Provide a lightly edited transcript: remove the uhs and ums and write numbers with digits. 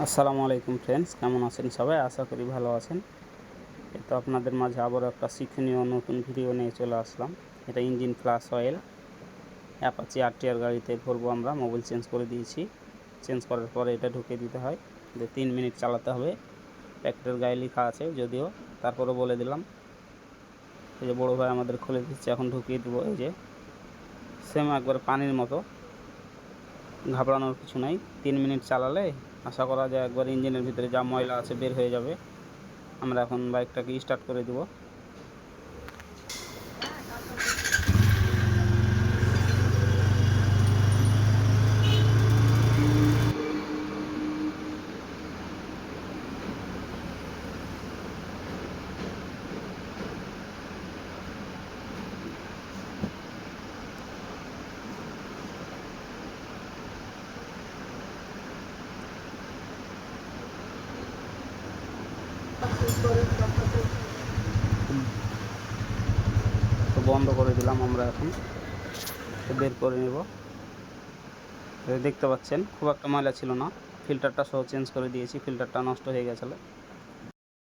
আসসালামু আলাইকুম ফ্রেন্ডস, কেমন আছেন সবাই? আশা করি ভালো আছেন। তো আপনাদের মাঝে আবারও একটা শিক্ষণীয় নতুন ভিডিও নিয়ে চলে আসলাম। এটা engine flush oil Apache RTR গাড়িতে ভরবো আমরা। মোবিল চেঞ্জ করে দিয়েছি। চেঞ্জ করার পরে এটা ঢুকিয়ে দিতে হয়, যে 3 মিনিট চালাতে হবে। প্যাকেটের গায়ে লেখা আছে যদিও, তারপরে বলে দিলাম। এই যে বড়ো ভাই আমাদের খুলে দিচ্ছে, এখন ঢুকিয়ে দেবো। এই যে সেম একবার পানির মতো, ঘাবড়ানোর কিছু নাই। 3 মিনিট চালালে আশা করা যায় একবার ইঞ্জিনের ভিতরে যা ময়লা আছে বের হয়ে যাবে। আমরা এখন বাইকটাকে স্টার্ট করে দেব। তো বন্ধ করে দিলাম আমরা, এখন বের করে নেব। দেখতে পাচ্ছেন খুব একটা ময়লা ছিল না। ফিল্টারটা সহ চেঞ্জ করে দিয়েছি, ফিল্টারটা নষ্ট হয়ে গেছিলো।